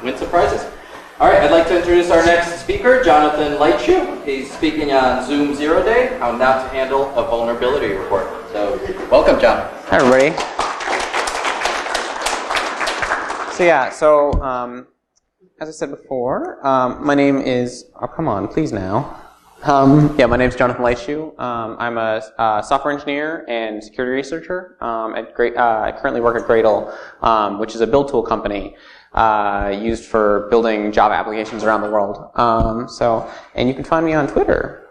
win some prizes. All right, I'd like to introduce our next speaker, Jonathan Leitschuh. He's speaking on Zoom Zero Day, how not to handle a vulnerability report. So, welcome, John. Hi, everybody. As I said before, my name is, oh, come on, please now. My name is Jonathan Leitschuh. I'm a software engineer and security researcher. I currently work at Gradle, which is a build tool company used for building Java applications around the world. And you can find me on Twitter.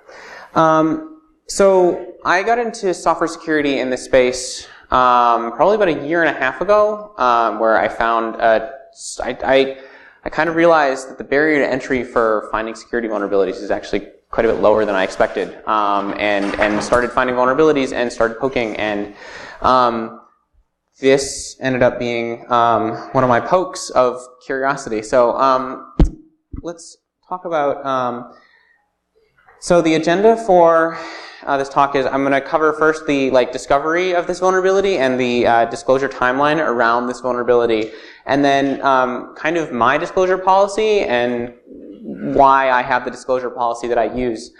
So I got into software security in this space probably about a year and a half ago, where I found I kind of realized that the barrier to entry for finding security vulnerabilities is actually quite a bit lower than I expected, and started finding vulnerabilities and started poking, and this ended up being one of my pokes of curiosity. So let's talk about, so the agenda for this talk is I'm going to cover first the discovery of this vulnerability and the disclosure timeline around this vulnerability, and then kind of my disclosure policy and why I have the disclosure policy that I use.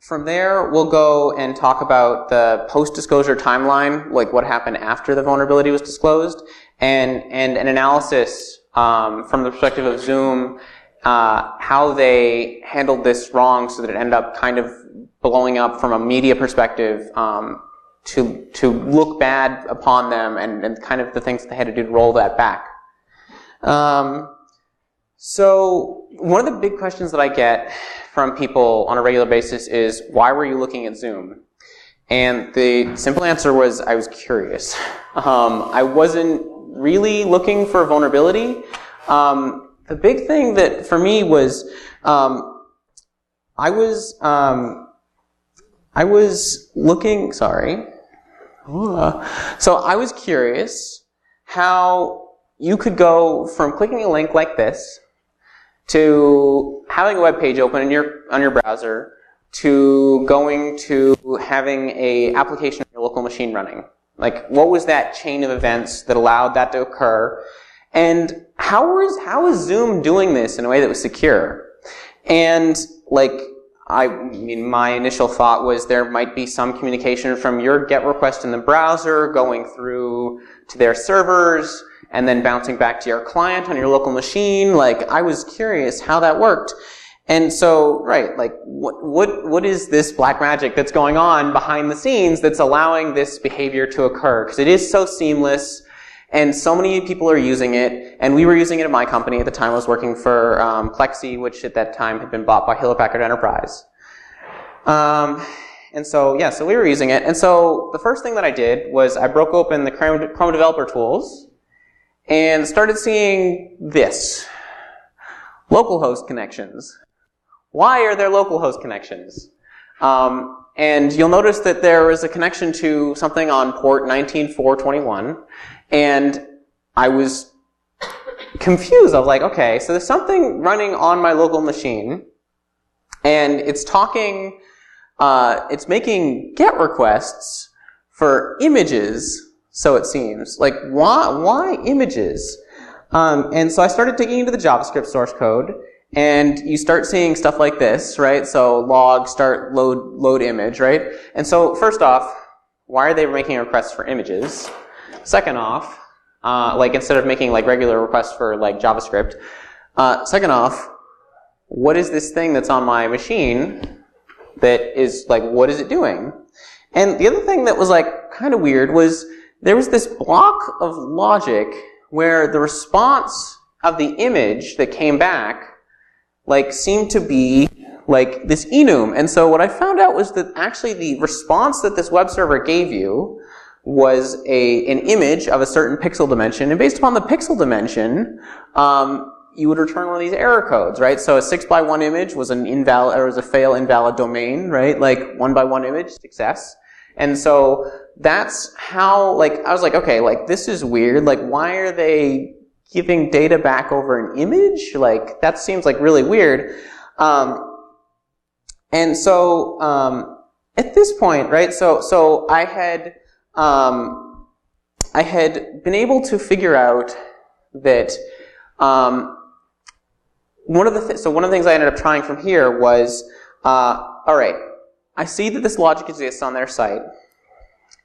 From there, we'll go and talk about the post-disclosure timeline, like what happened after the vulnerability was disclosed, and an analysis from the perspective of Zoom, how they handled this wrong so that it ended up kind of blowing up from a media perspective, to look bad upon them, and kind of the things they had to do to roll that back. So one of the big questions that I get from people on a regular basis is, why were you looking at Zoom? And the simple answer was, I was curious. I wasn't really looking for a vulnerability. The big thing that for me was, I was looking, sorry. So I was curious how you could go from clicking a link like this to having a web page open on your browser to going to having a application on your local machine running. Like, what was that chain of events that allowed that to occur? And how is Zoom doing this in a way that was secure? And my initial thought was there might be some communication from your GET request in the browser going through to their servers and then bouncing back to your client on your local machine. I was curious how that worked. And so, what is this black magic that's going on behind the scenes that's allowing this behavior to occur? Because it is so seamless, and so many people are using it, and we were using it at my company at the time. I was working for Plexi, which at that time had been bought by Hewlett Packard Enterprise. So we were using it. And so the first thing that I did was I broke open the Chrome Developer Tools and started seeing this. Localhost connections. Why are there localhost connections? And you'll notice that there is a connection to something on port 19421. And I was confused. I was like, okay, so there's something running on my local machine, and it's talking, it's making GET requests for images, so it seems. Why images? And so I started digging into the JavaScript source code, and you start seeing stuff like this, right? So log, start, load image, right? And so first off, why are they making requests for images? Second off, instead of making regular requests for JavaScript, second off, what is this thing that's on my machine that is what is it doing? And the other thing that was kind of weird was there was this block of logic where the response of the image that came back seemed to be this enum. And so what I found out was that actually the response that this web server gave you was an image of a certain pixel dimension, and based upon the pixel dimension, you would return one of these error codes, right? So a 6x1 image was an invalid, or was a fail invalid domain, right? 1x1 image, success. And so that's how, I was like, okay, this is weird. Why are they giving data back over an image? That seems really weird. And so at this point, right? So I had been able to figure out that One of the things I ended up trying from here was, all right, I see that this logic exists on their site.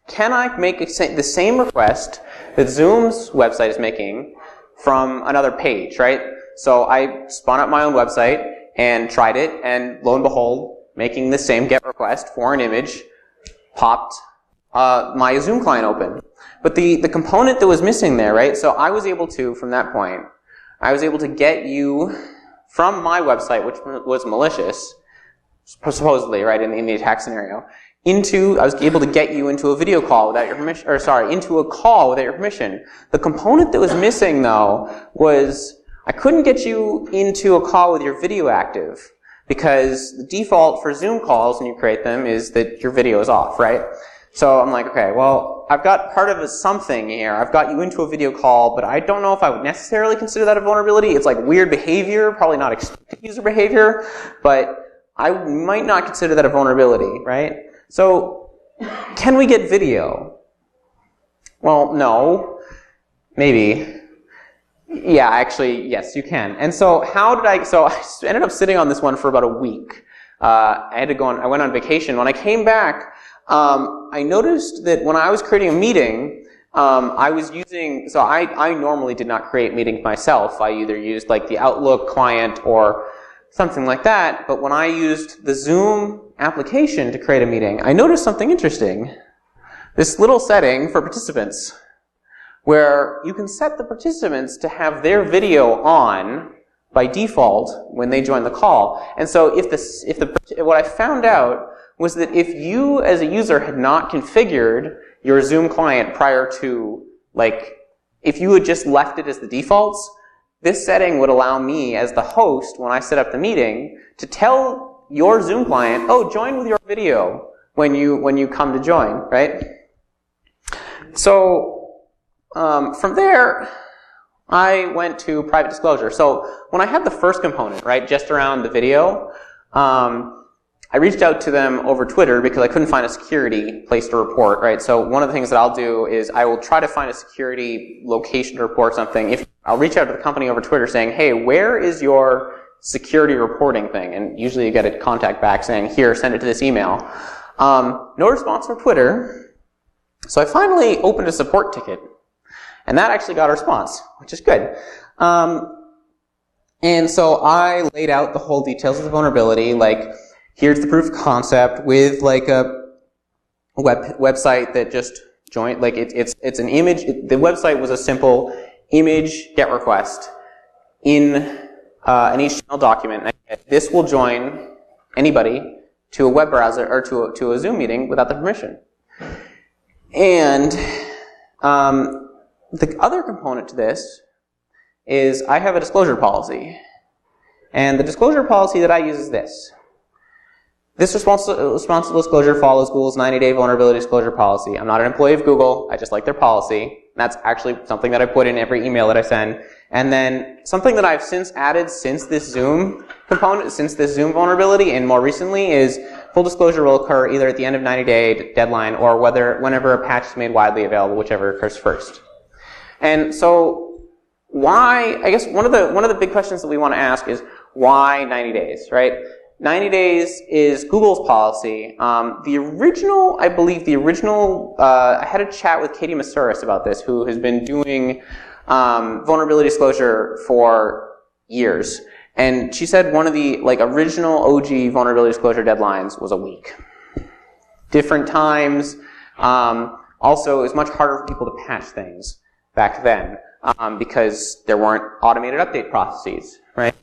Can I make the same request that Zoom's website is making from another page, right? So I spun up my own website and tried it, and lo and behold, making the same GET request for an image popped my Zoom client open. But the component that was missing there, right? So I was able to, from that point, I was able to get you from my website, which was malicious, supposedly, right, in the attack scenario, I was able to get you into a video call without your permission, into a call without your permission. The component that was missing, though, was I couldn't get you into a call with your video active, because the default for Zoom calls when you create them is that your video is off, right? So I'm like, okay, well, I've got part of something here. I've got you into a video call, but I don't know if I would necessarily consider that a vulnerability. It's like weird behavior, probably not expected user behavior, but I might not consider that a vulnerability, right? So, can we get video? Well, no. Maybe. Yeah, actually, yes, you can. And so, so I ended up sitting on this one for about a week. I went on vacation. When I came back, I noticed that when I was creating a meeting, I normally did not create meetings myself. I either used like the Outlook client or something like that, but when I used the Zoom application to create a meeting, I noticed something interesting. This little setting for participants, where you can set the participants to have their video on by default when they join the call. And so what I found out was that if you as a user had not configured your Zoom client prior to, if you had just left it as the defaults, this setting would allow me as the host, when I set up the meeting, to tell your Zoom client, oh, join with your video when you come to join, right? So from there, I went to private disclosure. So when I had the first component, right, just around the video, I reached out to them over Twitter because I couldn't find a security place to report, right? So one of the things that I'll do is I will try to find a security location to report something. I'll reach out to the company over Twitter saying, hey, where is your security reporting thing? And usually you get a contact back saying, here, send it to this email. No response from Twitter. So I finally opened a support ticket. And that actually got a response, which is good. And so I laid out the whole details of the vulnerability, here's the proof of concept with a website that just joined, it's an image. The website was a simple image GET request in an HTML document. This will join anybody to a web browser or to a Zoom meeting without their permission. And the other component to this is I have a disclosure policy. And the disclosure policy that I use is this. This responsible disclosure follows Google's 90-day vulnerability disclosure policy. I'm not an employee of Google. I just like their policy. That's actually something that I put in every email that I send. And then something that I've since added since this Zoom component, since this Zoom vulnerability, and more recently, is full disclosure will occur either at the end of 90-day deadline or whenever a patch is made widely available, whichever occurs first. And so why, I guess one of the big questions that we want to ask is why 90 days, right? 90 days is Google's policy. I had a chat with Katie Masuris about this, who has been doing vulnerability disclosure for years. And she said one of the original OG vulnerability disclosure deadlines was a week. Different times. Also, it was much harder for people to patch things back then because there weren't automated update processes, right?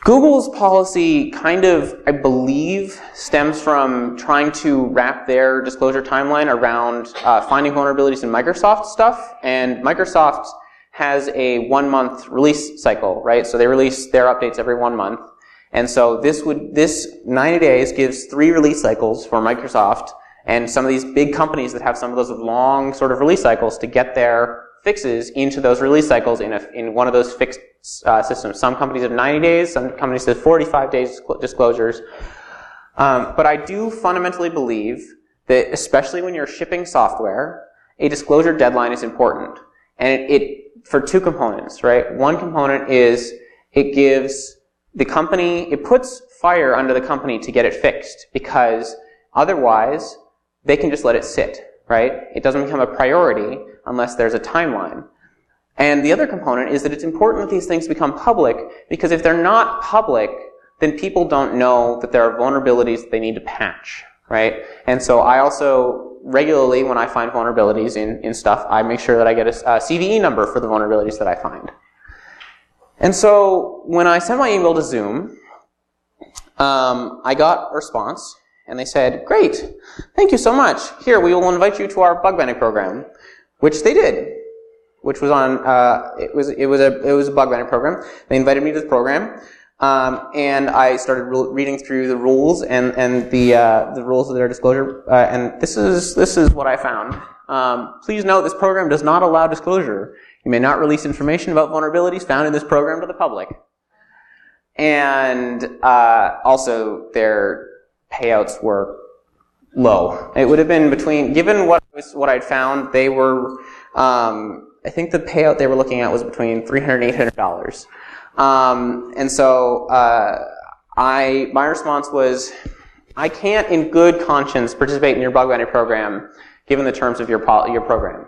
Google's policy I believe, stems from trying to wrap their disclosure timeline around finding vulnerabilities in Microsoft stuff. And Microsoft has a 1-month release cycle, right? So they release their updates every 1 month. And so this 90 days gives 3 release cycles for Microsoft and some of these big companies that have some of those long sort of release cycles to get their fixes into those release cycles in one of those fixed systems. Some companies have 90 days, some companies have 45 days disclosures. But I do fundamentally believe that, especially when you're shipping software, a disclosure deadline is important. And for two components, right? One component is it gives the company, it puts fire under the company to get it fixed, because otherwise they can just let it sit, right? It doesn't become a priority unless there's a timeline. And the other component is that it's important that these things become public, because if they're not public, then people don't know that there are vulnerabilities that they need to patch, right? And so I also regularly, when I find vulnerabilities in stuff, I make sure that I get a CVE number for the vulnerabilities that I find. And so when I sent my email to Zoom, I got a response, and they said, "Great, thank you so much. Here, we will invite you to our bug bounty program," which they did. Which was on it was a bug bounty program. They invited me to the program, and I started reading through the rules and the rules of their disclosure. And this is what I found. Please note, this program does not allow disclosure. You may not release information about vulnerabilities found in this program to the public. And also, their payouts were low. It would have been between, given what I'd found, they were. I think the payout they were looking at was between $300 and $800. And so my response was, I can't in good conscience participate in your bug bounty program given the terms of your program.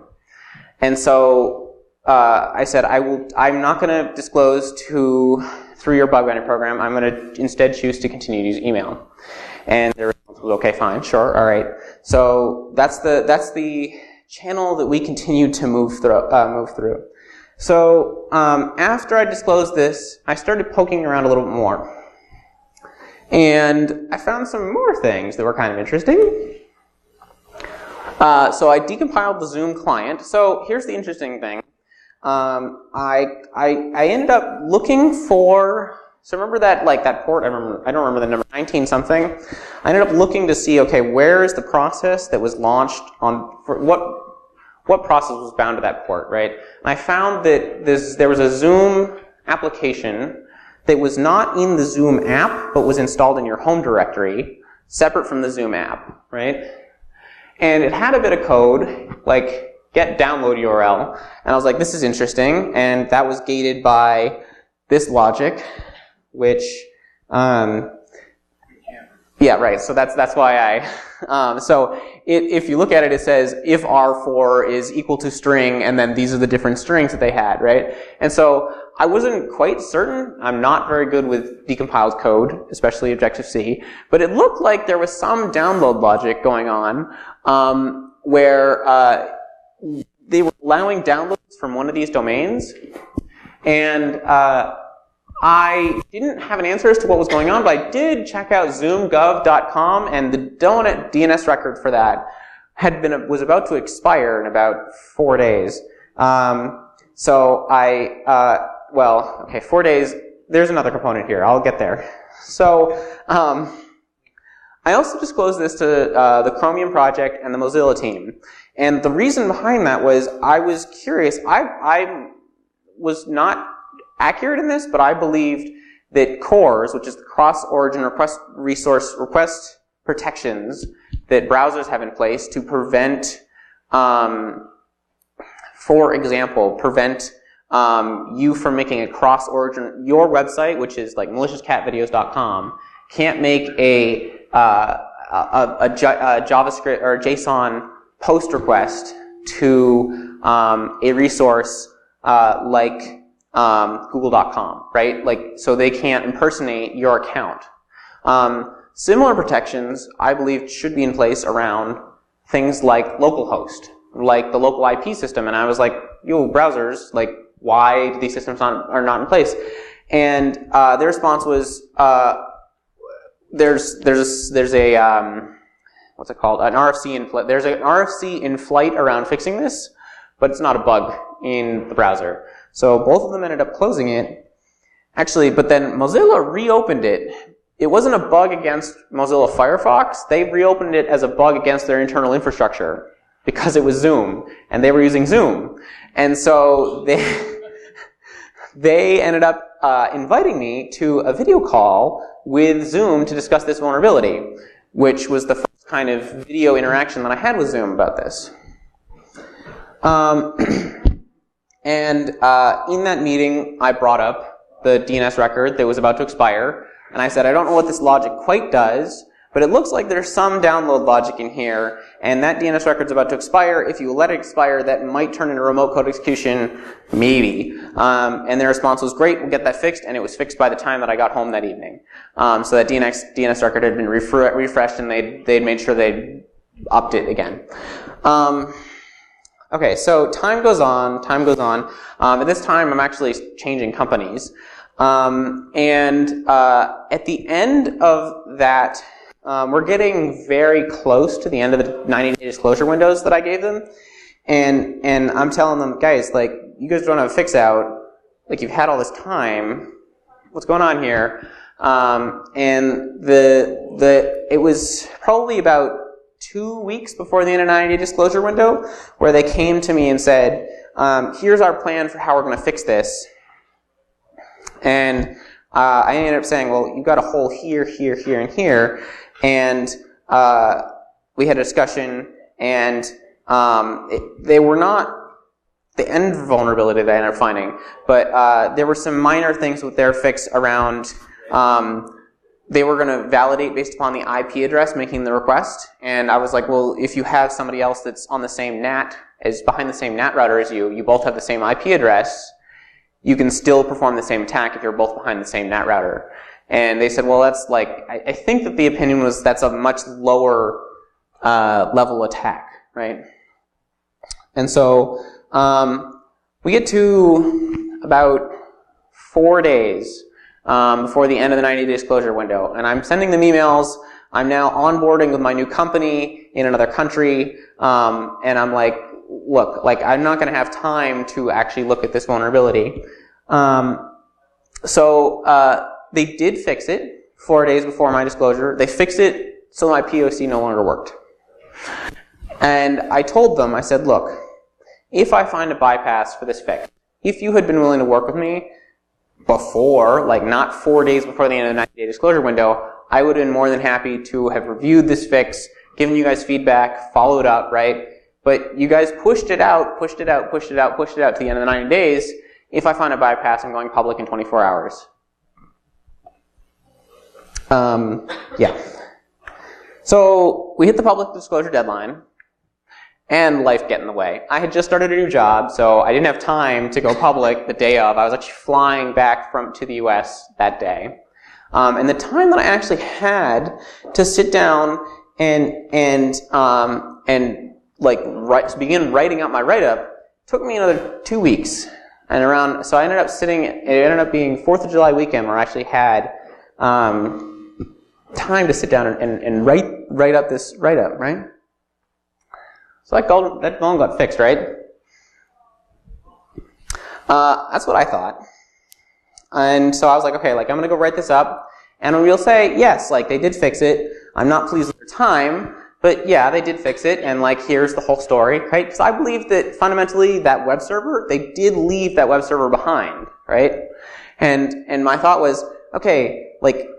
And so I said, I'm not going to disclose through your bug bounty program. I'm going to instead choose to continue to use email. And their response was, okay, fine, sure, all right. So that's the channel that we continued to move through. So after I disclosed this, I started poking around a little bit more. And I found some more things that were kind of interesting. So I decompiled the Zoom client. So here's the interesting thing. I ended up looking for, so remember that port, I don't remember the number, 19 something. I ended up looking to see, okay, where is the process that was launched for what process was bound to that port, right? And I found that there was a Zoom application that was not in the Zoom app, but was installed in your home directory, separate from the Zoom app, right? And it had a bit of code, like get download URL, and I was like, this is interesting, and that was gated by this logic, which, yeah, right. So that's why so if you look at it, it says if R4 is equal to string, and then these are the different strings that they had, right? And so I wasn't quite certain. I'm not very good with decompiled code, especially Objective-C, but it looked like there was some download logic going on, where they were allowing downloads from one of these domains, and I didn't have an answer as to what was going on, but I did check out zoomgov.com, and the DNS record for that was about to expire in about 4 days. So okay, 4 days. There's another component here. I'll get there. So I also disclosed this to the Chromium project and the Mozilla team, and the reason behind that was I was curious. I was not accurate in this, but I believed that CORS, which is the cross-origin request protections that browsers have in place to prevent, for example, you from making a cross-origin. Your website, which is like maliciouscatvideos.com, can't make a JavaScript or JSON post request to a resource like Google.com, right? So they can't impersonate your account. Similar protections, I believe, should be in place around things like localhost, like the local IP system. And I was like, yo, browsers, why do these systems are not in place? And their response was, there's a what's it called? An RFC in flight. There's an RFC in flight around fixing this, but it's not a bug in the browser. So both of them ended up closing it. Actually, but then Mozilla reopened it. It wasn't a bug against Mozilla Firefox. They reopened it as a bug against their internal infrastructure because it was Zoom, and they were using Zoom. And so they ended up inviting me to a video call with Zoom to discuss this vulnerability, which was the first kind of video interaction that I had with Zoom about this. And in that meeting, I brought up the DNS record that was about to expire, and I said, I don't know what this logic quite does, but it looks like there's some download logic in here, and that DNS record's about to expire. If you let it expire, that might turn into remote code execution, maybe. And their response was, great, we'll get that fixed, and it was fixed by the time that I got home that evening. So that DNS record had been refreshed, and they'd made sure they'd upped it again. Okay, so time goes on. At this time, I'm actually changing companies. At the end of that, we're getting very close to the end of the 90-day disclosure windows that I gave them. And I'm telling them, guys, like, you guys don't have a fix out. Like, you've had all this time. What's going on here? It was probably about 2 weeks before the end of the 90-day disclosure window where they came to me and said, here's our plan for how we're going to fix this. And I ended up saying, well, you've got a hole here, here, here, and here. And we had a discussion, and they were not the end vulnerability that I ended up finding, but there were some minor things with their fix around they were going to validate based upon the IP address making the request. And I was like, well, if you have somebody else that's on the same NAT, is behind the same NAT router as you both have the same IP address, you can still perform the same attack if you're both behind the same NAT router. And they said, well, that's like, I think that the opinion was that's a much lower level attack, right? And so we get to about 4 days before the end of the 90-day disclosure window. And I'm sending them emails. I'm now onboarding with my new company in another country. And I'm like, look, like, I'm not going to have time to actually look at this vulnerability. They did fix it 4 days before my disclosure. They fixed it so my POC no longer worked. And I told them, I said, look, if I find a bypass for this fix, if you had been willing to work with me before, like not 4 days before the end of the 90-day disclosure window, I would have been more than happy to have reviewed this fix, given you guys feedback, followed up, right? But you guys pushed it out to the end of the 90 days. If I find a bypass, I'm going public in 24 hours. Yeah. So we hit the public disclosure deadline, and life got in the way. I had just started a new job, so I didn't have time to go public the day of. I was actually flying back to the US that day. And the time that I actually had to sit down and begin writing out my write-up took me another 2 weeks. And so I ended up it ended up being 4th of July weekend where I actually had time to sit down and write up this write-up, right? So that vuln got fixed, right? That's what I thought. And so I was like, okay, like, I'm going to go write this up, and we'll say, yes, like, they did fix it. I'm not pleased with their time, but yeah, they did fix it, and like, here's the whole story, right? Because I believe that fundamentally that web server, they did leave that web server behind, right? And my thought was, okay, like,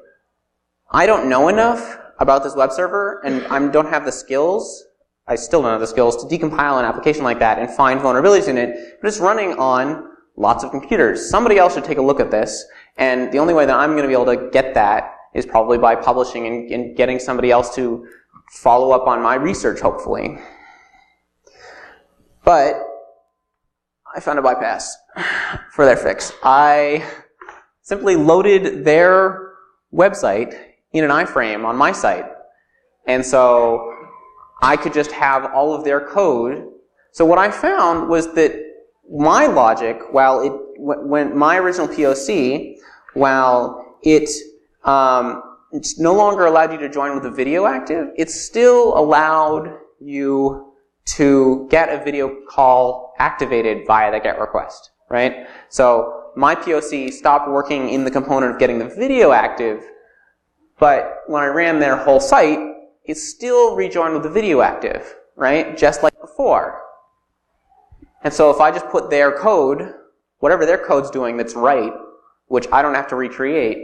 I don't know enough about this web server, and I don't have the skills. I still don't have the skills to decompile an application like that and find vulnerabilities in it, but it's running on lots of computers. Somebody else should take a look at this, and the only way that I'm going to be able to get that is probably by publishing and getting somebody else to follow up on my research, hopefully. But I found a bypass for their fix. I simply loaded their website in an iframe on my site, and so I could just have all of their code. So what I found was that my logic, when my original POC, while it's no longer allowed you to join with a video active, it still allowed you to get a video call activated via the GET request, right? So my POC stopped working in the component of getting the video active, but when I ran their whole site, it still rejoined with the video active, right? Just like before. And so if I just put their code, whatever their code's doing that's right, which I don't have to recreate,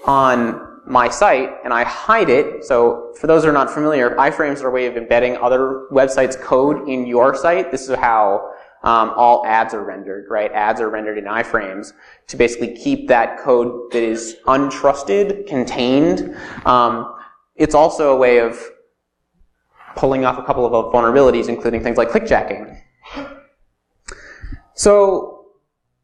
on my site, and I hide it. So for those who are not familiar, iframes are a way of embedding other websites' code in your site. This is how all ads are rendered, right? Ads are rendered in iframes to basically keep that code that is untrusted contained. It's also a way of pulling off a couple of vulnerabilities, including things like clickjacking. So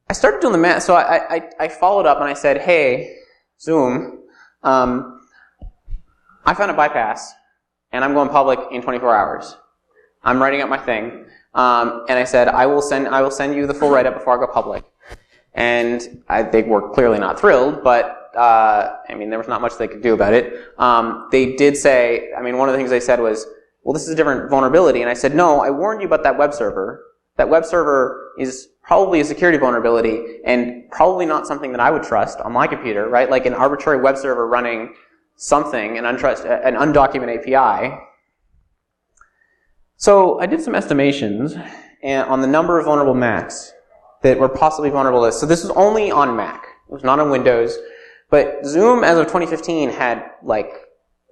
I started doing the math. So I followed up and I said, hey, Zoom, I found a bypass, and I'm going public in 24 hours. I'm writing up my thing, and I said, I will send you the full write-up before I go public. And they were clearly not thrilled, but I mean, there was not much they could do about it. They did say, I mean, one of the things they said was, well, this is a different vulnerability. And I said, no, I warned you about that web server. That web server is probably a security vulnerability and probably not something that I would trust on my computer, right? Like an arbitrary web server running something, an undocumented API. So I did some estimations on the number of vulnerable Macs that were possibly vulnerable to this. So this was only on Mac. It was not on Windows. But Zoom, as of 2015, had like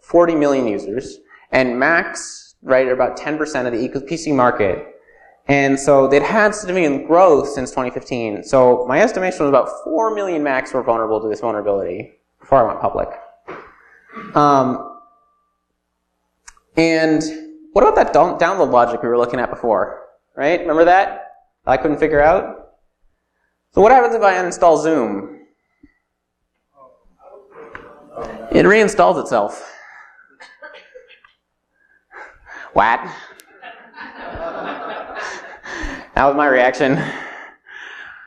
40 million users. And Macs, right, are about 10% of the PC market. And so they'd had significant growth since 2015. So my estimation was about 4 million Macs were vulnerable to this vulnerability before I went public. And what about that download logic we were looking at before? Right? Remember that? I couldn't figure out? So what happens if I uninstall Zoom? It reinstalls itself. What? That was my reaction.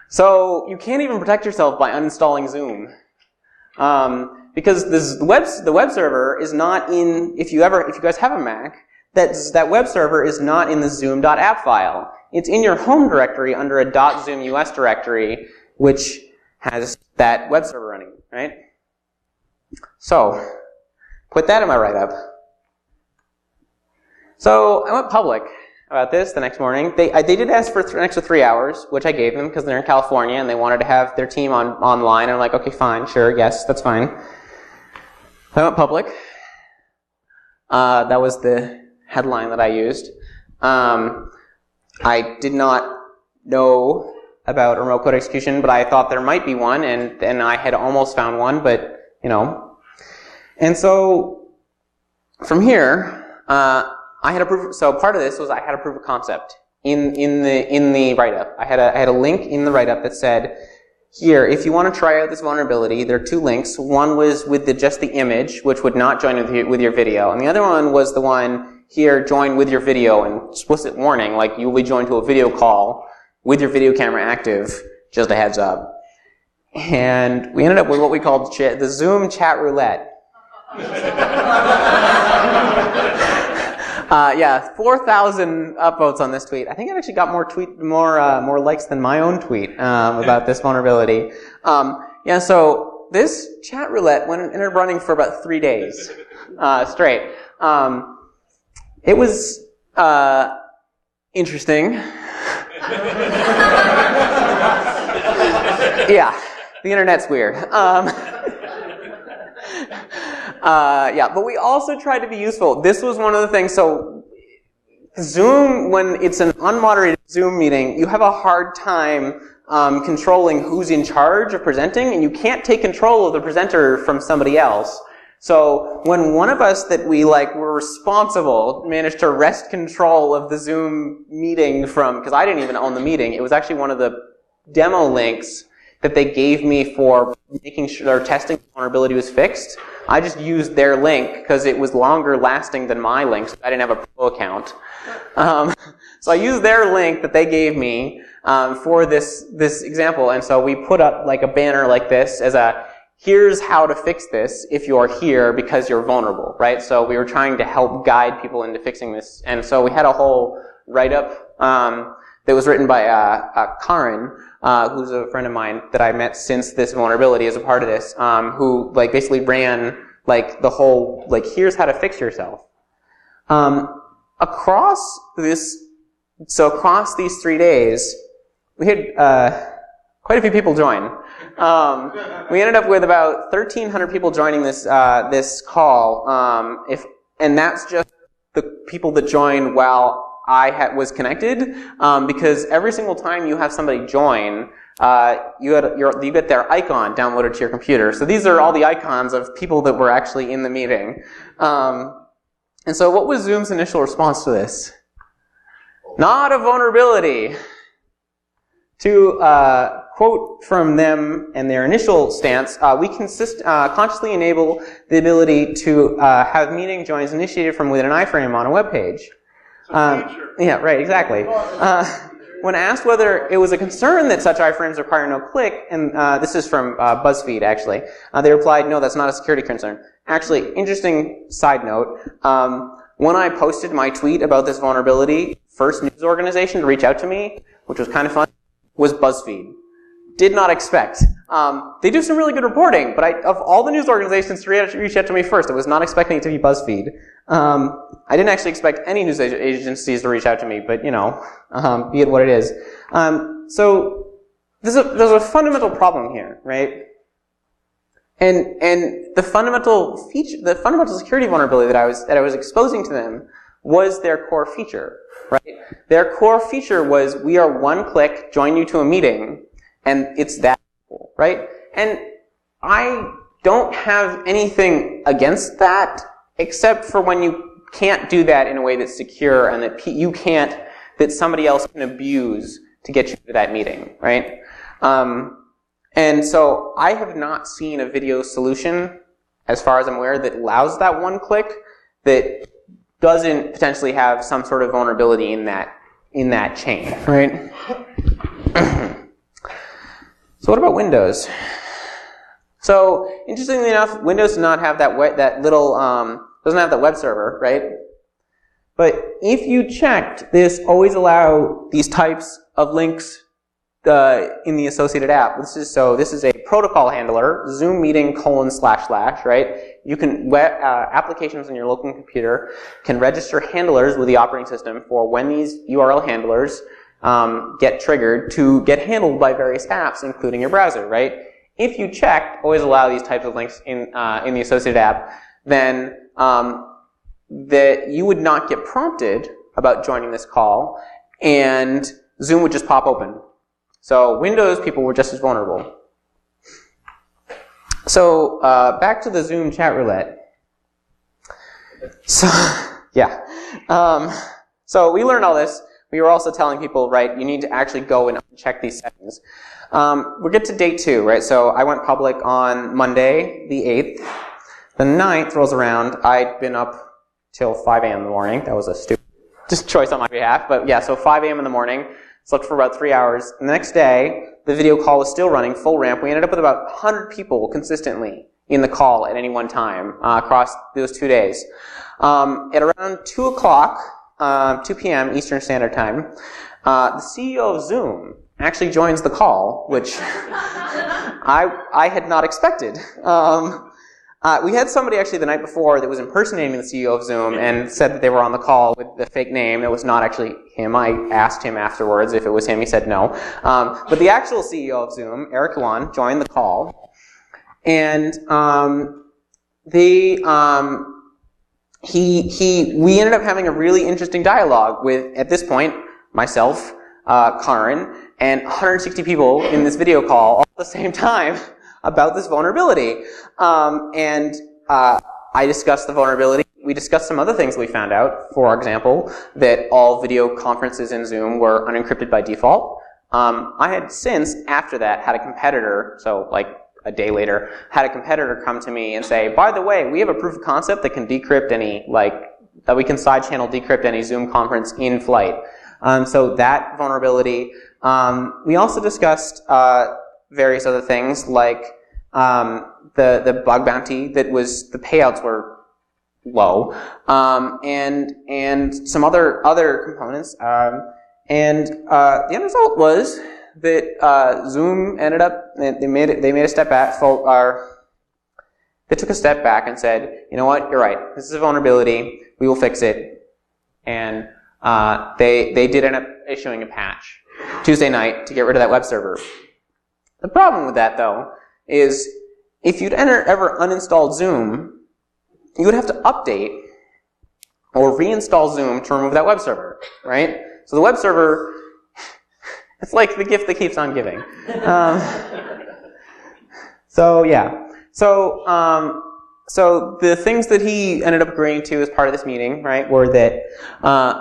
So you can't even protect yourself by uninstalling Zoom. Because the web server is not in, if you guys have a Mac, that web server is not in the zoom.app file. It's in your home directory under a .zoomus directory, which has that web server running, right? So, put that in my write-up. So, I went public about this the next morning. They did ask for an extra 3 hours, which I gave them because they're in California and they wanted to have their team online. And I'm like, okay, fine, sure, yes, that's fine. I went public. That was the headline that I used. I did not know about remote code execution, but I thought there might be one, and I had almost found one, but, you know. And so, from here, I had a proof. So part of this was I had a proof of concept in the write-up. I had a link in the write-up that said, here, if you want to try out this vulnerability, there are 2 links. One was with just the image, which would not join with your video, and the other one was the one here, join with your video, and explicit warning, like you will be joined to a video call with your video camera active. Just a heads up. And we ended up with what we called the Zoom chat roulette. Yeah, 4,000 upvotes on this tweet. I think I've actually got more likes than my own tweet about this vulnerability. Yeah, so this chat roulette ended up running for about 3 days straight. It was interesting. Yeah, the internet's weird. Yeah, but we also tried to be useful. This was one of the things. So Zoom, when it's an unmoderated Zoom meeting, you have a hard time controlling who's in charge of presenting, and you can't take control of the presenter from somebody else. So when one of us that we were responsible managed to wrest control of the Zoom meeting because I didn't even own the meeting. It was actually one of the demo links that they gave me for making sure or testing the vulnerability was fixed. I just used their link because it was longer lasting than my link, so I didn't have a pro account. So I used their link that they gave me for this example, and so we put up a banner like this as here's how to fix this if you're here because you're vulnerable, right? So we were trying to help guide people into fixing this, and so we had a whole write-up that was written by Karin, who's a friend of mine that I met since this vulnerability as a part of this, who basically ran the whole here's how to fix yourself. Across these 3 days, we had quite a few people join. We ended up with about 1,300 people joining this call, and that's just the people that joined while I was connected, because every single time you have somebody join, you get their icon downloaded to your computer. So these are all the icons of people that were actually in the meeting. And so what was Zoom's initial response to this? Not a vulnerability. To quote from them and their initial stance, we consciously enable the ability to have meeting joins initiated from within an iframe on a web page. Yeah, right, exactly. When asked whether it was a concern that such iframes require no click, and this is from BuzzFeed, actually, they replied, no, that's not a security concern. Actually, interesting side note, when I posted my tweet about this vulnerability, first news organization to reach out to me, which was kind of fun, was BuzzFeed. Did not expect. They do some really good reporting, but of all the news organizations to reach out to me first, I was not expecting it to be BuzzFeed. I didn't actually expect any news agencies to reach out to me, but, you know, be it what it is. So there's a fundamental problem here, right? And the fundamental security vulnerability that I was exposing to them was their core feature, right? Their core feature was, we are one click, join you to a meeting, and it's that simple, right? And I don't have anything against that, except for when you can't do that in a way that's secure and that somebody else can abuse to get you to that meeting, right? And so I have not seen a video solution, as far as I'm aware, that allows that one click, that doesn't potentially have some sort of vulnerability in that chain, right? So what about Windows? So interestingly enough, Windows does not have doesn't have that web server, right? But if you checked this always allow these types of links in the associated app. This is a protocol handler, Zoom meeting : / right? You can, applications on your local computer can register handlers with the operating system for when these URL handlers get triggered to get handled by various apps, including your browser, right? If you checked always allow these types of links in the associated app, then that you would not get prompted about joining this call, and Zoom would just pop open. So Windows people were just as vulnerable. So back to the Zoom chat roulette. So yeah, so we learned all this. We were also telling people, right, you need to actually go and check these settings. We'll get to day 2, right? So I went public on Monday, the 8th. The 9th rolls around. I'd been up till 5 a.m. in the morning. That was a stupid choice on my behalf. But yeah, so 5 a.m. in the morning. Slept for about 3 hours. And the next day, the video call was still running, full ramp. We ended up with about 100 people consistently in the call at any one time across those 2 days. At around 2 o'clock, 2 p.m. Eastern Standard Time, the CEO of Zoom actually joins the call, which I had not expected. We had somebody actually the night before that was impersonating the CEO of Zoom and said that they were on the call with the fake name. It was not actually him. I asked him afterwards if it was him. He said no. But the actual CEO of Zoom, Eric Yuan, joined the call. And we ended up having a really interesting dialogue with, at this point, myself, Karin, and 160 people in this video call all at the same time about this vulnerability. I discussed the vulnerability. We discussed some other things we found out. For example, that all video conferences in Zoom were unencrypted by default. I had since, after that, had a competitor, so like a day later, had a competitor come to me and say, by the way, we have a proof of concept that can decrypt any, that we can side channel decrypt any Zoom conference in flight. So that vulnerability. We also discussed various other things like the bug bounty that was, the payouts were low, and some other components. The end result was that Zoom ended up, they made a step back, they took a step back and said, you know what, you're right, this is a vulnerability, we will fix it. And they did end up issuing a patch Tuesday night to get rid of that web server. The problem with that, though, is if you'd ever uninstalled Zoom, you would have to update or reinstall Zoom to remove that web server, right? So the web server, it's like the gift that keeps on giving. So yeah. So the things that he ended up agreeing to as part of this meeting, right, were that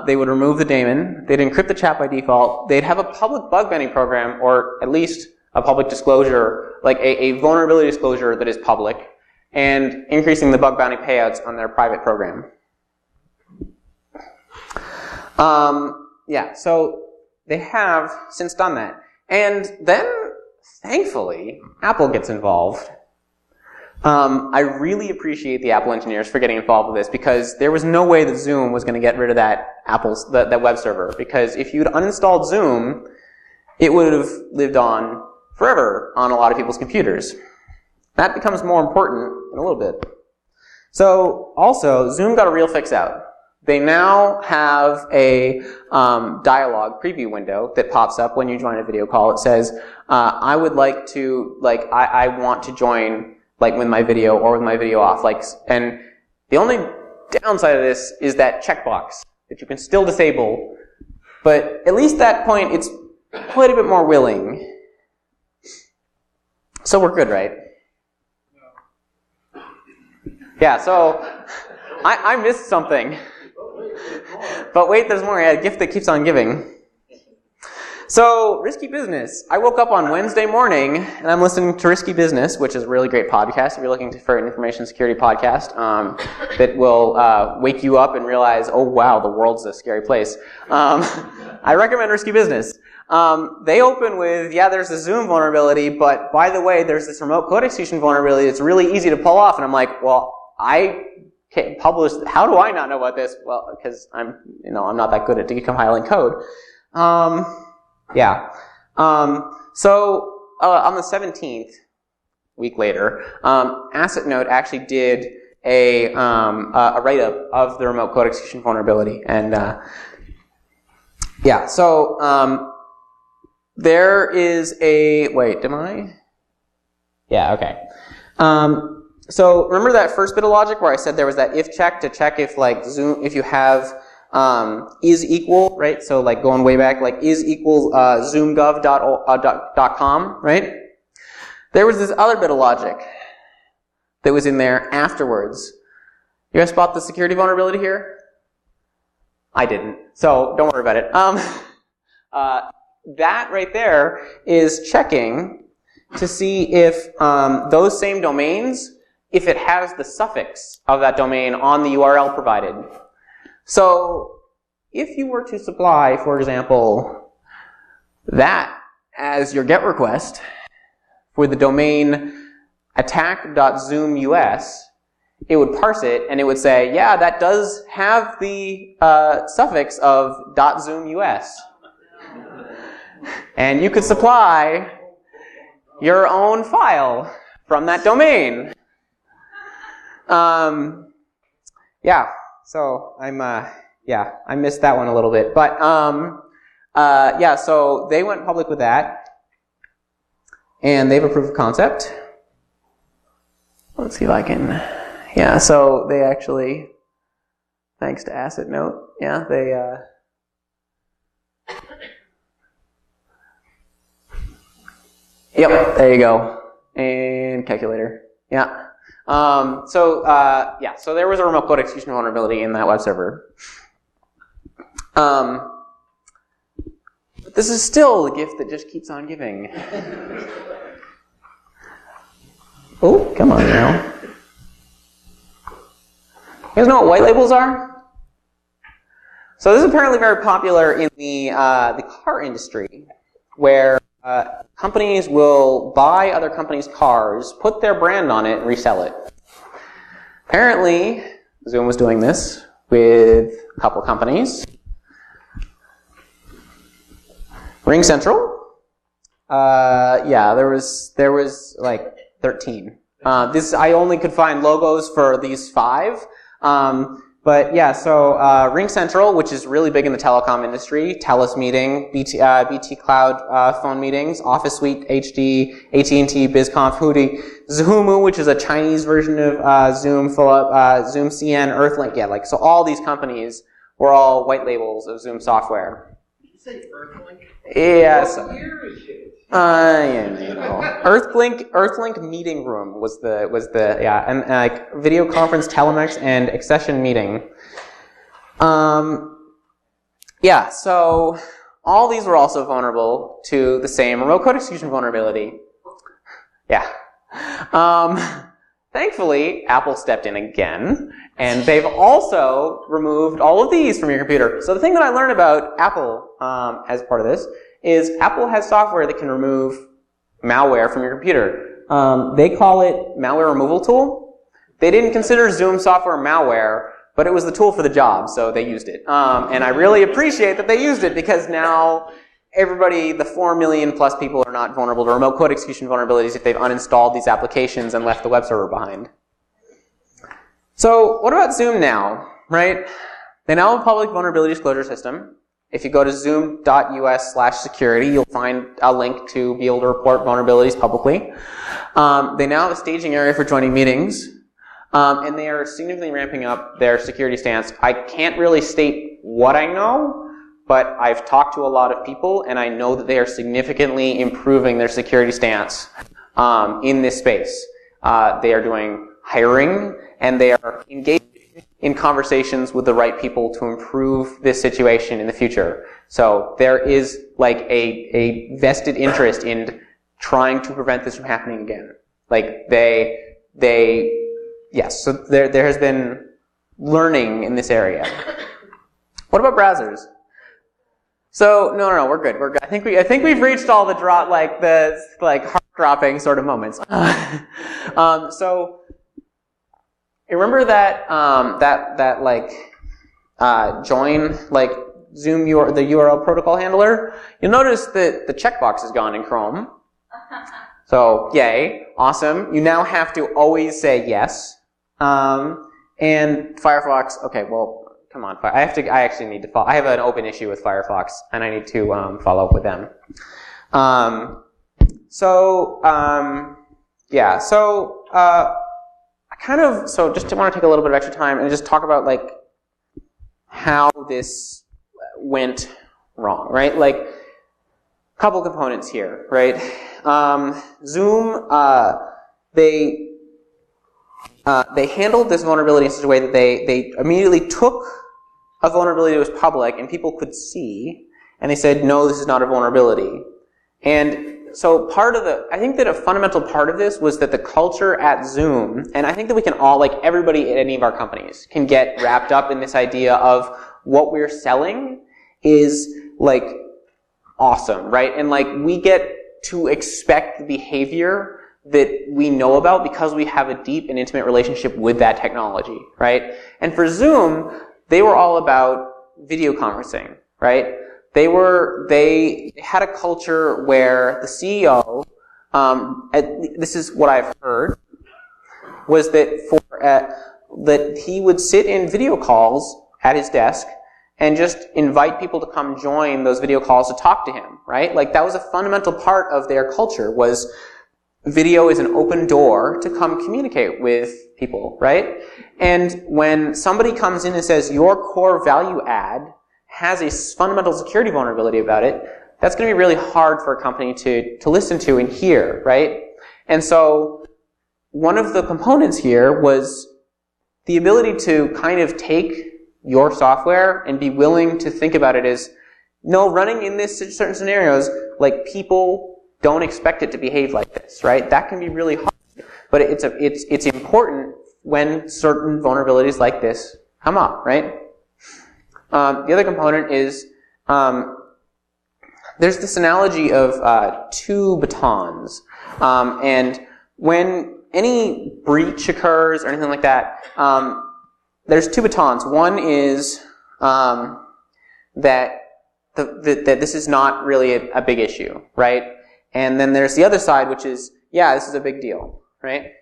they would remove the daemon, they'd encrypt the chat by default, they'd have a public bug bounty program, or at least a public disclosure, like a vulnerability disclosure that is public, and increasing the bug bounty payouts on their private program. Yeah, so they have since done that. And then, thankfully, Apple gets involved. I really appreciate the Apple engineers for getting involved with this, because there was no way that Zoom was going to get rid of that that web server. Because if you'd uninstalled Zoom, it would have lived on forever on a lot of people's computers. That becomes more important in a little bit. So also, Zoom got a real fix out. They now have a dialogue preview window that pops up when you join a video call. It says, I would like to, I want to join, with my video or with my video off. And the only downside of this is that checkbox that you can still disable. But at least at that point, it's quite a bit more willing. So we're good, right? Yeah, so I missed something. But wait, there's more. A gift that keeps on giving. So, Risky Business. I woke up on Wednesday morning, and I'm listening to Risky Business, which is a really great podcast. If you're looking for an information security podcast that will wake you up and realize, oh wow, the world's a scary place. I recommend Risky Business. They open with, yeah, there's a Zoom vulnerability, but by the way, there's this remote code execution vulnerability that's really easy to pull off. And I'm like, well, I published, how do I not know about this? Well, because I'm not that good at decompiling code. Yeah. So on the 17th, week later, AssetNote actually did a write-up of the remote code execution vulnerability. And yeah, so there is a, wait, am I? Yeah, okay. So remember that first bit of logic where I said there was that if check to check if Zoom, if you have is equal, right? So going way back, is equal zoomgov.com, right? There was this other bit of logic that was in there afterwards. You guys spot the security vulnerability here? I didn't, so don't worry about it. That right there is checking to see if those same domains, if it has the suffix of that domain on the URL provided. So if you were to supply, for example, that as your GET request for the domain attack.zoomus, it would parse it and it would say, yeah, that does have the suffix of .zoomus. And you could supply your own file from that domain. Yeah, so I missed that one a little bit. But, yeah, so they went public with that. And they've approved concept. Let's see if I can, yeah, so they actually, thanks to AssetNote, yeah, they, yep, there you go. And calculator, yeah. Yeah, so there was a remote code execution vulnerability in that web server. But this is still a gift that just keeps on giving. Oh, come on now. You guys know what white labels are? So this is apparently very popular in the car industry, where companies will buy other companies' cars, put their brand on it, and resell it. Apparently, Zoom was doing this with a couple companies. RingCentral. Yeah, there was like 13. I only could find logos for these 5. But yeah, so Ring Central, which is really big in the telecom industry, Telus Meeting, BT Cloud phone meetings, Office Suite HD, AT&T, BizConf, Hootie, Zoomu, which is a Chinese version of Zoom, Zoom CN, Earthlink. Yeah, like so all these companies were all white labels of Zoom software. Did you say Earthlink? Yes. What year is it? Earthlink Meeting Room was the yeah, and like video conference, telemex, and accession meeting. Yeah, so all these were also vulnerable to the same remote code execution vulnerability. Yeah. Thankfully, Apple stepped in again, and they've also removed all of these from your computer. So the thing that I learned about Apple as part of this is Apple has software that can remove malware from your computer. They call it malware removal tool. They didn't consider Zoom software malware, but it was the tool for the job, so they used it. And I really appreciate that they used it because now everybody, the 4 million plus people, are not vulnerable to remote code execution vulnerabilities if they've uninstalled these applications and left the web server behind. So what about Zoom now, right? They now have a public vulnerability disclosure system. If you go to zoom.us/security, you'll find a link to be able to report vulnerabilities publicly. They now have a staging area for joining meetings, and they are significantly ramping up their security stance. I can't really state what I know, but I've talked to a lot of people, and I know that they are significantly improving their security stance in this space. They are doing hiring, and they are engaged in conversations with the right people to improve this situation in the future. So there is like a vested interest in trying to prevent this from happening again. Like yes, so there has been learning in this area. What about browsers? So no, we're good. We're good. I think we've reached all the heart-dropping sort of moments. So remember that join Zoom the URL protocol handler? You'll notice that the checkbox is gone in Chrome. So yay, awesome. You now have to always say yes. And Firefox. Okay, well, come on. I actually need to follow. I have an open issue with Firefox, and I need to follow up with them. Yeah. So just want to take a little bit of extra time and just talk about like how this went wrong, right? Like a couple components here, right? Zoom, they handled this vulnerability in such a way that they immediately took a vulnerability that was public and people could see, and they said, no, this is not a vulnerability. And so I think that a fundamental part of this was that the culture at Zoom, and I think that we can all, like everybody at any of our companies, can get wrapped up in this idea of what we're selling is like awesome, right? And like we get to expect the behavior that we know about because we have a deep and intimate relationship with that technology, right? And for Zoom, they were all about video conferencing, right? They had a culture where the CEO, this is what I've heard, was that that he would sit in video calls at his desk and just invite people to come join those video calls to talk to him, right? Like that was a fundamental part of their culture, was video is an open door to come communicate with people, right? And when somebody comes in and says your core value add has a fundamental security vulnerability about it, that's going to be really hard for a company to listen to and hear, right? And so one of the components here was the ability to kind of take your software and be willing to think about it as, no, running in this certain scenarios, like people don't expect it to behave like this, right? That can be really hard, but it's important when certain vulnerabilities like this come up, right? The other component is there's this analogy of two batons, and when any breach occurs or anything like that, there's two batons. One is that this is not really a big issue, right? And then there's the other side, which is, yeah, this is a big deal, right?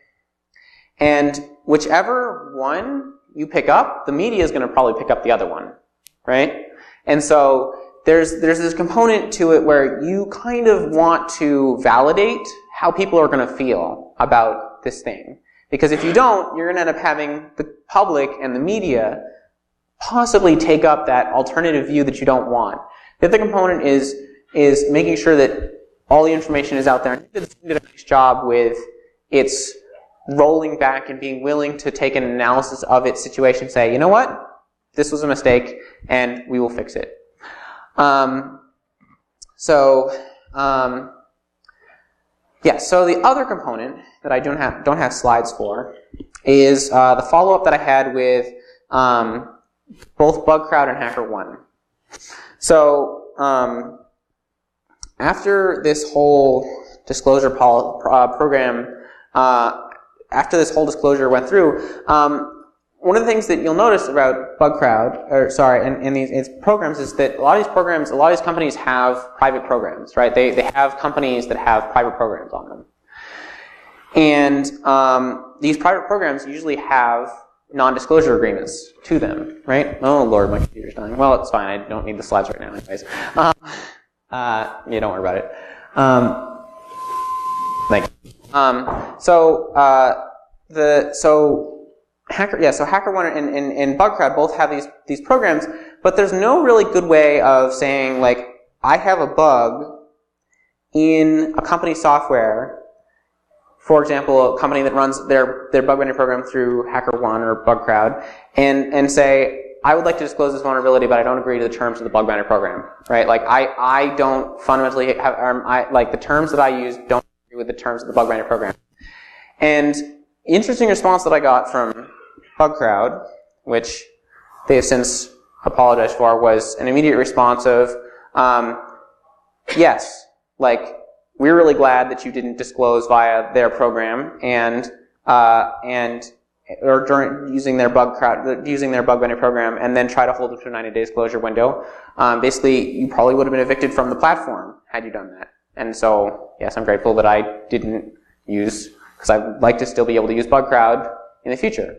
And whichever one you pick up, the media is going to probably pick up the other one, right? And so there's this component to it where you kind of want to validate how people are going to feel about this thing. Because if you don't, you're going to end up having the public and the media possibly take up that alternative view that you don't want. The other component is making sure that all the information is out there. And it's did a nice job with its rolling back and being willing to take an analysis of its situation and say, you know what? This was a mistake, and we will fix it. So the other component that I don't have slides for is the follow-up that I had with both BugCrowd and HackerOne. So after this whole disclosure program, after this whole disclosure went through, one of the things that you'll notice about BugCrowd, and these programs, is that a lot of these companies have private programs, right? They have companies that have private programs on them. And these private programs usually have non-disclosure agreements to them, right? Oh Lord, my computer's dying. Well, it's fine. I don't need the slides right now anyways. Yeah, don't worry about it. Thank you. HackerOne and BugCrowd both have these programs, but there's no really good way of saying, like, I have a bug in a company's software. For example, a company that runs their bug bounty program through HackerOne or BugCrowd, and say, I would like to disclose this vulnerability, but I don't agree to the terms of the bug bounty program, right? Like, I don't fundamentally have, like, the terms that I use don't agree with the terms of the bug bounty program. And interesting response that I got from BugCrowd, which they have since apologized for, was an immediate response of, yes, like, we're really glad that you didn't disclose via their program or during using their bug bounty program, and then try to hold it to a 90-day disclosure window. Basically, you probably would have been evicted from the platform had you done that. And so, yes, I'm grateful that I didn't use, because I'd like to still be able to use BugCrowd in the future.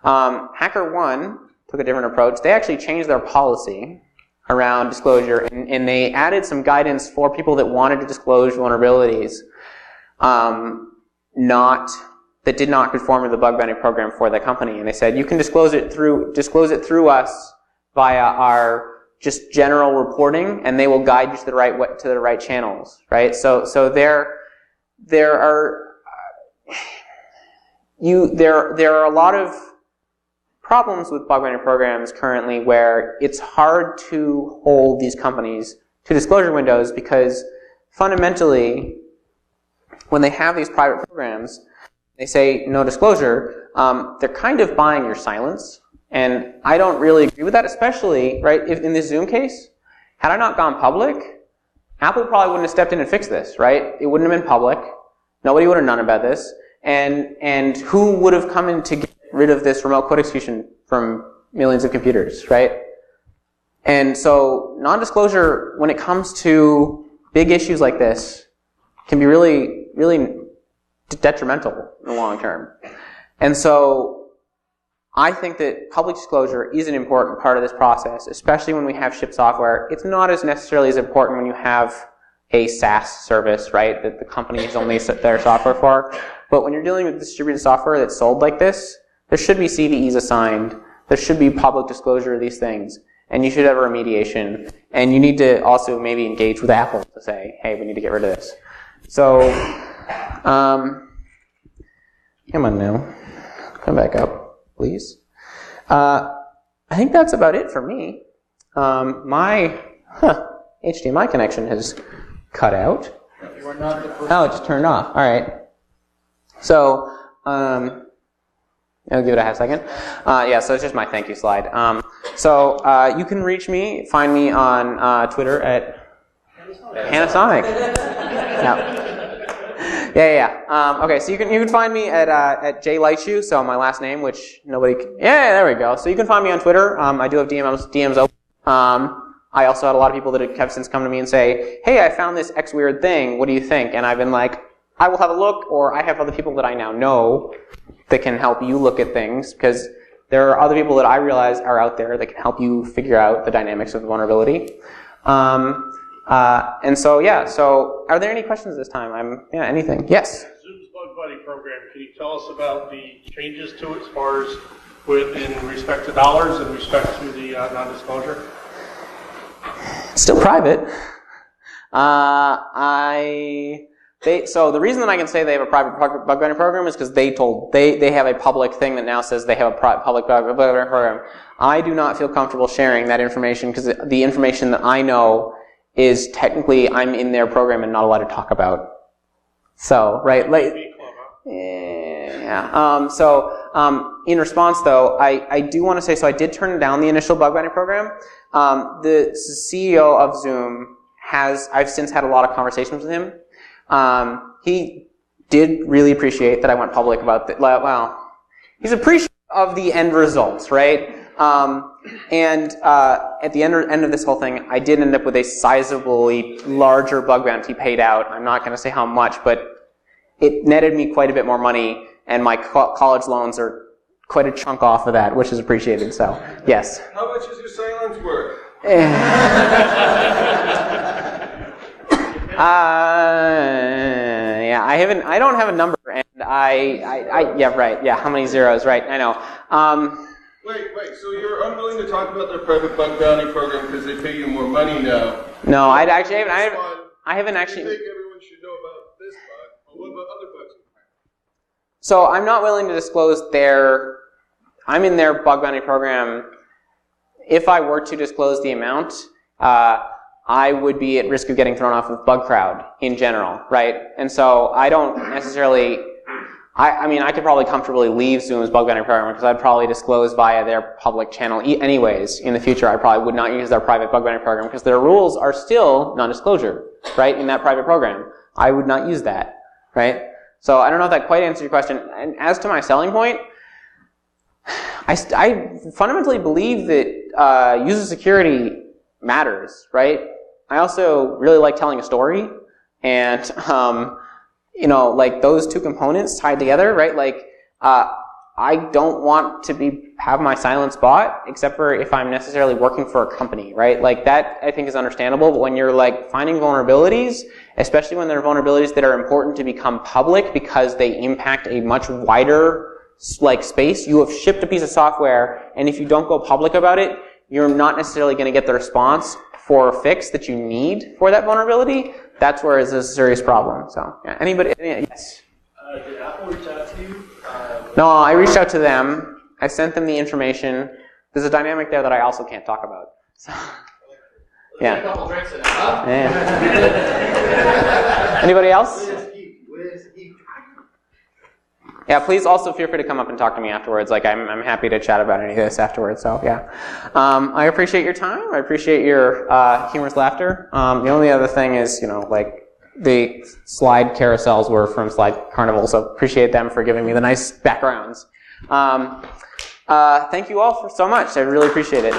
HackerOne took a different approach. They actually changed their policy around disclosure, and they added some guidance for people that wanted to disclose vulnerabilities, that did not conform to the bug bounty program for the company. And they said you can disclose it through us via our just general reporting, and they will guide you to the right channels, right? So there are a lot of problems with bug bounty programs currently where it's hard to hold these companies to disclosure windows, because fundamentally, when they have these private programs, they say no disclosure, they're kind of buying your silence. And I don't really agree with that, especially, right, if in this Zoom case, had I not gone public, Apple probably wouldn't have stepped in and fixed this, right? It wouldn't have been public. Nobody would have known about this. And who would have come in to get rid of this remote code execution from millions of computers, right? And so non-disclosure, when it comes to big issues like this, can be really, really detrimental in the long term. And so I think that public disclosure is an important part of this process, especially when we have shipped software. It's not as necessarily as important when you have a SaaS service, right, that the company is only their software for. But when you're dealing with distributed software that's sold like this, there should be CVEs assigned. There should be public disclosure of these things. And you should have a remediation. And you need to also maybe engage with Apple to say, hey, we need to get rid of this. So, come on now. Come back up, please. I think that's about it for me. My HDMI connection has cut out. You are not the first. Oh, it just turned off. All right. So, I'll give it a half second. So it's just my thank you slide. You can reach me, find me on Twitter at Panasonic. Okay, so you can find me at Leitschuh, so my last name, which nobody can, there we go. So you can find me on Twitter. I do have DMs open. I also had a lot of people that have since come to me and say, hey, I found this X weird thing, what do you think? And I've been like, I will have a look, or I have other people that I now know that can help you look at things, because there are other people that I realize are out there that can help you figure out the dynamics of the vulnerability. And so, yeah, so are there any questions this time? Yeah, anything? Yes? Zoom's Bug Buddy program, can you tell us about the changes to it as far as in respect to dollars and respect to the non-disclosure? Still private. So the reason that I can say they have a private bug bounty program is because they have a public thing that now says they have a public bug bounty program. I do not feel comfortable sharing that information because the information that I know is technically I'm in their program and not allowed to talk about. So, right, like, yeah. In response though, I do want to say, so I did turn down the initial bug bounty program. The CEO of Zoom I've since had a lot of conversations with him. He did really appreciate that I went public about it. Well, he's appreciative of the end results, right? At the end of this whole thing, I did end up with a sizably larger bug bounty paid out. I'm not going to say how much, but it netted me quite a bit more money, and my college loans are quite a chunk off of that, which is appreciated. So, yes. How much is your silence worth? Yeah, I don't have a number, and yeah, right, yeah, how many zeros, right, I know. Wait, so you're unwilling to talk about their private bug bounty program because they pay you more money now? No, I haven't actually. I think everyone should know about this bug, but what about other bugs? So I'm not willing to disclose I'm in their bug bounty program. If I were to disclose the amount, I would be at risk of getting thrown off of BugCrowd in general, right? And so I don't necessarily, I mean, I could probably comfortably leave Zoom's bug bounty program because I'd probably disclose via their public channel anyways. In the future, I probably would not use their private bug bounty program because their rules are still non-disclosure, right, in that private program. I would not use that, right? So I don't know if that quite answers your question. And as to my selling point, I fundamentally believe that user security matters, right? I also really like telling a story, and you know, like those two components tied together, right? Like I don't want to have my silence bought, except for if I'm necessarily working for a company, right? Like that I think is understandable, but when you're like finding vulnerabilities, especially when there are vulnerabilities that are important to become public because they impact a much wider like space, you have shipped a piece of software, and if you don't go public about it, you're not necessarily going to get the response for a fix that you need for that vulnerability. That's where it's a serious problem. So, yeah. Anybody? Yes? Did Apple reach out to you? No, I reached out to them. I sent them the information. There's a dynamic there that I also can't talk about. So, yeah. A couple drinks in it, huh? Yeah. Anybody else? Yeah, please also feel free to come up and talk to me afterwards. Like, I'm happy to chat about any of this afterwards, so yeah. I appreciate your time. I appreciate your humorous laughter. The only other thing is, you know, like, the slide carousels were from Slide Carnival, so appreciate them for giving me the nice backgrounds. Thank you all so much. I really appreciate it.